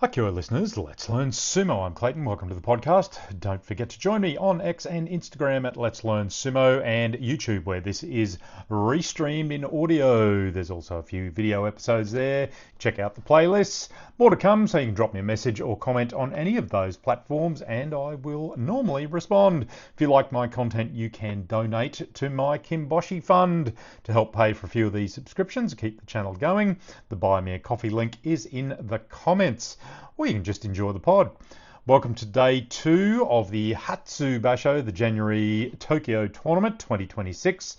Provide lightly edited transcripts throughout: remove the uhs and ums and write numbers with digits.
Hi, Kia listeners. Let's Learn Sumo. I'm Clayton. Welcome to the podcast. Don't forget to join me on X and Instagram at Let's Learn Sumo and YouTube, where this is restreamed in audio. There's also a few video episodes there. Check out the playlists. More to come, so you can drop me a message or comment on any of those platforms, and I will normally respond. If you like my content, you can donate to my Kimboshi Fund to help pay for a few of these subscriptions, keep the channel going. The Buy Me a Coffee link is in the comments. Or you can just enjoy the pod. Welcome to day 2 of the Hatsu basho, the January Tokyo tournament 2026.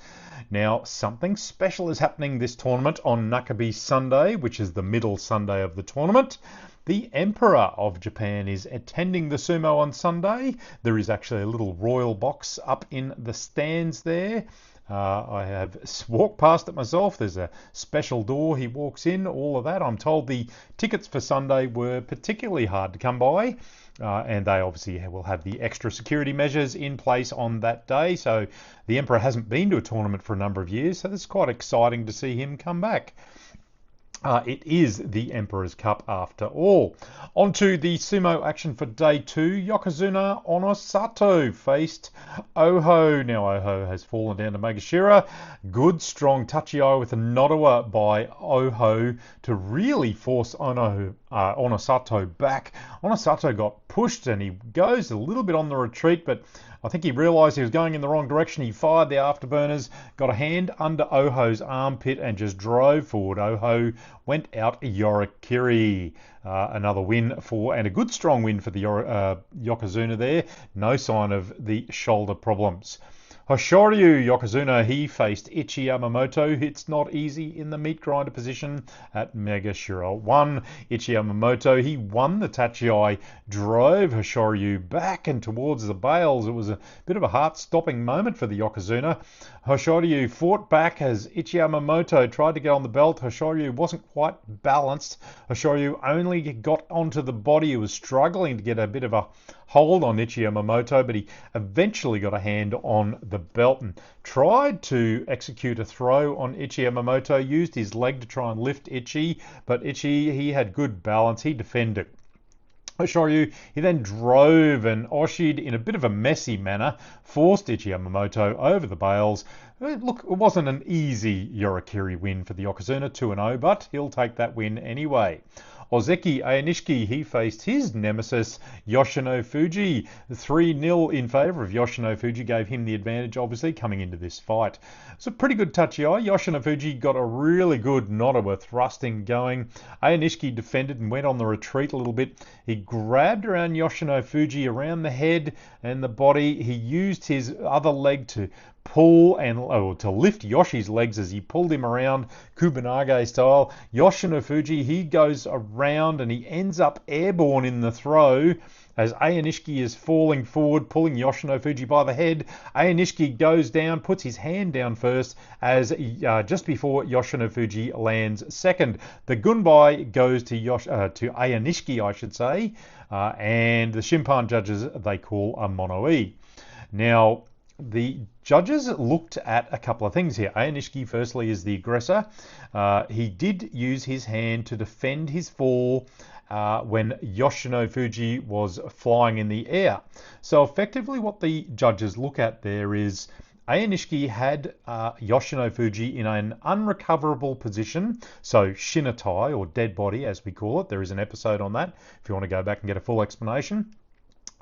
Now, something special is happening this tournament on Nakabi Sunday, which is the middle Sunday of the tournament. The Emperor of Japan is attending the sumo on Sunday. There is actually a little royal box up in the stands there. I have walked past it myself. There's a special door he walks in, all of that. I'm told the tickets for Sunday were particularly hard to come by, and they obviously will have the extra security measures in place on that day. So the Emperor hasn't been to a tournament for a number of years, so it's quite exciting to see him come back. It is the Emperor's Cup after all. On to the sumo action for day 2. Yokozuna Onosato faced Oho. Now Oho has fallen down to Magashira. Good strong tachi-eye with a nodowa by Oho to really force Onosato back. Onosato got pushed and he goes a little bit on the retreat, but I think he realised he was going in the wrong direction. He fired the afterburners, got a hand under Oho's armpit and just drove forward. Oho went out Yorikiri. Another win and a good strong win for the Yokozuna there. No sign of the shoulder problems. Hoshoryu Yokozuna, he faced Ichi Yamamoto. It's not easy in the meat grinder position at Megashira 1. Ichi Yamamoto, he won the tachi-eye, drove Hoshoryu back and towards the bales. It was a bit of a heart-stopping moment for the Yokozuna. Hoshoryu fought back as Ichi Yamamoto tried to get on the belt. Hoshoryu wasn't quite balanced. Hoshoryu only got onto the body. He was struggling to get a bit of a hold on Ichi Yamamoto, but he eventually got a hand on the belt and tried to execute a throw on Ichi Yamamoto, used his leg to try and lift Ichi, but Ichi, he had good balance. He defended. Hoshoryu, he then drove and oshied in a bit of a messy manner, forced Ichi Yamamoto over the bales. Look, it wasn't an easy Yorikiri win for the Yokozuna, 2-0, but he'll take that win anyway. Ozeki Ayanishiki, he faced his nemesis Yoshino Fuji. 3-0 in favour of Yoshino Fuji gave him the advantage, obviously, coming into this fight. It's a pretty good tachi-eye. Yoshino Fuji got a really good nodowa thrusting going. Ayanishiki defended and went on the retreat a little bit. He grabbed around Yoshino Fuji around the head and the body. He used his other leg to pull and to lift Yoshi's legs as he pulled him around Kubanage style. Yoshino Fuji, he goes around and he ends up airborne in the throw as Ayanishiki is falling forward, pulling Yoshino Fuji by the head. Ayanishiki goes down, puts his hand down first as just before Yoshino Fuji lands second. The gunbai goes to Ayanishiki, I should say, and the Shimpan judges, they call a mono-e. Now, the judges looked at a couple of things here. Ayanishiki, firstly, is the aggressor. He did use his hand to defend his fall when Yoshino Fuji was flying in the air. So effectively what the judges look at there is Ayanishiki had Yoshino Fuji in an unrecoverable position, so shinatai, or dead body as we call it. There is an episode on that if you want to go back and get a full explanation.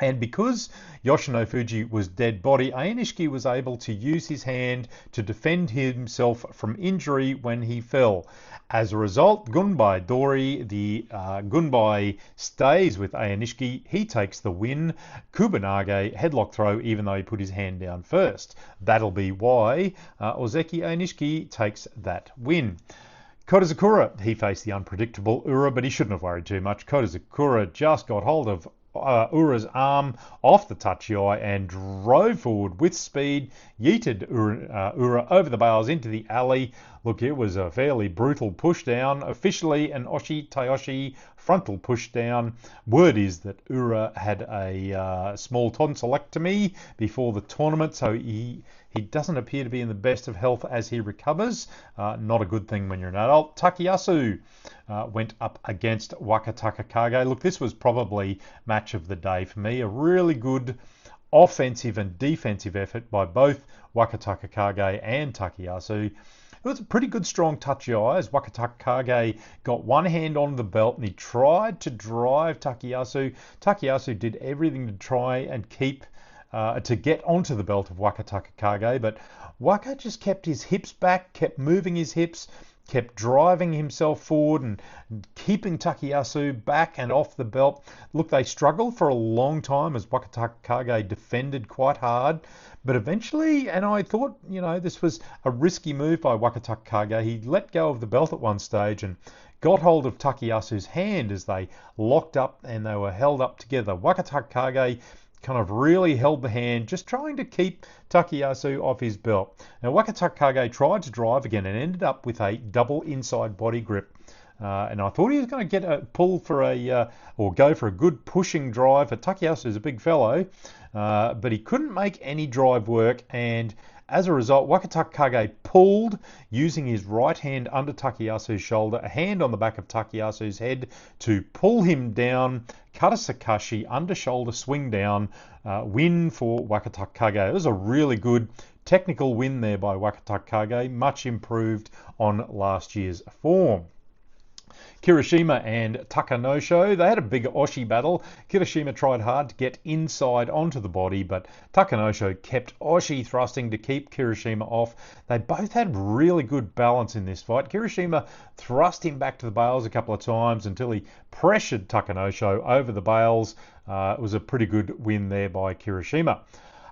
And because Yoshino Fuji was dead body, Ayanishiki was able to use his hand to defend himself from injury when he fell. As a result, Gunbai Dori, the Gunbai, stays with Ayanishiki. He takes the win. Kubanage, headlock throw, even though he put his hand down first. That'll be why Ozeki Ayanishiki takes that win. Kodazakura, he faced the unpredictable Ura, but he shouldn't have worried too much. Kodazakura just got hold of Ura's arm off the tachi-eye and drove forward with speed, yeeted Ura over the bales into the alley. Look, it was a fairly brutal push down, officially an Oshi-Tayoshi frontal push down. Word is that Ura had a small tonsillectomy before the tournament, so he He doesn't appear to be in the best of health as he recovers. Not a good thing when you're an adult. Takayasu went up against Wakataka Kage. Look, this was probably match of the day for me. A really good offensive and defensive effort by both Wakataka Kage and Takayasu. It was a pretty good strong tachiai as Wakataka Kage got one hand on the belt and he tried to drive Takayasu. Takayasu did everything to try and keep to get onto the belt of Wakataka Kage, but Waka just kept his hips back, kept moving his hips, kept driving himself forward and keeping Takayasu back and off the belt. Look, they struggled for a long time as Wakataka Kage defended quite hard, but eventually, and I thought, this was a risky move by Wakataka Kage, he let go of the belt at one stage and got hold of Takayasu's hand as they locked up and they were held up together. Wakataka Kage kind of really held the hand, just trying to keep Takayasu off his belt. Now, Wakataka Kage tried to drive again and ended up with a double inside body grip. And I thought he was going to get a pull for or go for a good pushing drive. But Takayasu is a big fellow, but he couldn't make any drive work. And as a result, Wakataka Kage pulled using his right hand under Takayasu's shoulder, a hand on the back of Takayasu's head to pull him down. Katasakashi under shoulder swing down, win for Wakataka Kage. It was a really good technical win there by Wakataka Kage, much improved on last year's form. Kirishima and Takanosho, they had a big Oshi battle. Kirishima tried hard to get inside onto the body, but Takanosho kept Oshi thrusting to keep Kirishima off. They both had really good balance in this fight. Kirishima thrust him back to the bales a couple of times until he pressured Takanosho over the bales. It was a pretty good win there by Kirishima.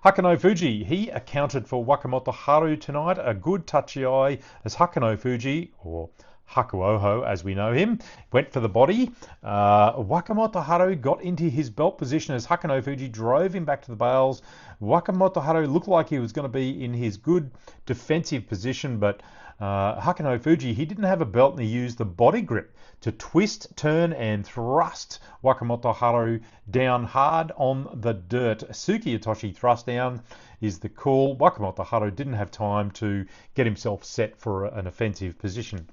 Hakano Fuji, he accounted for Wakamoto Haru tonight. A good tachiai as Hakano Fuji, or Hakuoho as we know him, went for the body. Wakamoto Haru got into his belt position as Hakano Fuji drove him back to the bales. Wakamoto Haru looked like he was going to be in his good defensive position, but Hakano Fuji, he didn't have a belt and he used the body grip to twist, turn and thrust Wakamoto Haru down hard on the dirt. Suki Itoshi thrust down is the call. Wakamoto Haru didn't have time to get himself set for an offensive position.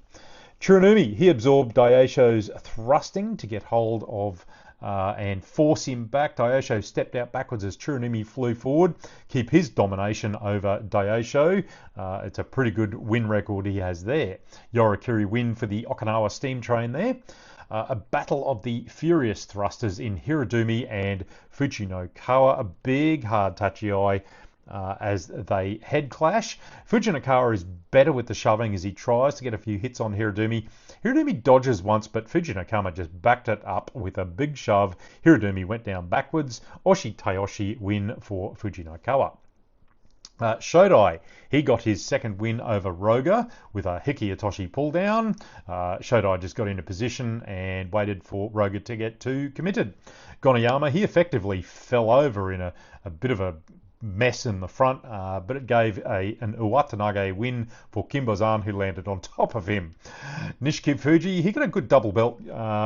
Tsurunumi, he absorbed Daisho's thrusting to get hold of and force him back. Daisho stepped out backwards as Tsurunumi flew forward, keep his domination over Daisho. It's a pretty good win record he has there. Yorikiri win for the Okinawa steam train there. A battle of the furious thrusters in Hirodumi and Fujinokawa, a big hard tachiai as they head clash. Fujinokawa is better with the shoving as he tries to get a few hits on Hirodumi. Hirodumi dodges once, but Fujinokawa just backed it up with a big shove. Hirodumi went down backwards. Oshi Tayoshi win for Fujinokawa. Shodai, he got his second win over Roga with a Hiki Itoshi pull down. Shodai just got into position and waited for Roga to get too committed. Gonayama, he effectively fell over in a bit of a mess in the front, but it gave an Uwatanage win for Kimbozan, who landed on top of him. Nishiki Fuji, he got a good double belt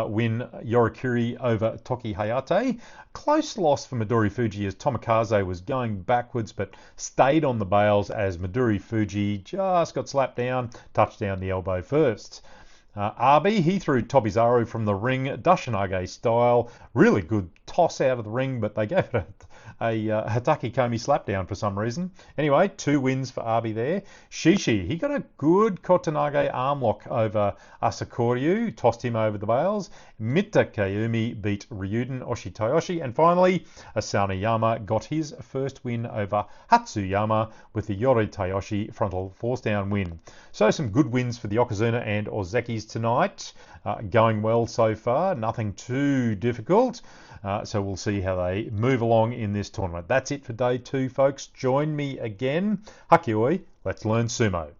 win, Yorikiri over Toki Hayate. Close loss for Midori Fuji as Tomokaze was going backwards but stayed on the bales as Midori Fuji just got slapped down, touched down the elbow first. Abe, he threw Tobizaru from the ring, Dashinage style. Really good toss out of the ring, but they gave it a Hataki Komi slapdown for some reason. Anyway, 2 wins for Abe there. Shishi, he got a good Kotanage arm lock over Asakoryu, tossed him over the bales. Mita Kayumi beat Ryuden Oshitayoshi. And finally, Asanayama got his first win over Hatsuyama with the Yori Tayoshi frontal force down win. So some good wins for the Yokozuna and Ozekis tonight. Going well so far, nothing too difficult. So we'll see how they move along in this tournament. That's it for day 2, folks. Join me again. Hakioi, let's learn sumo.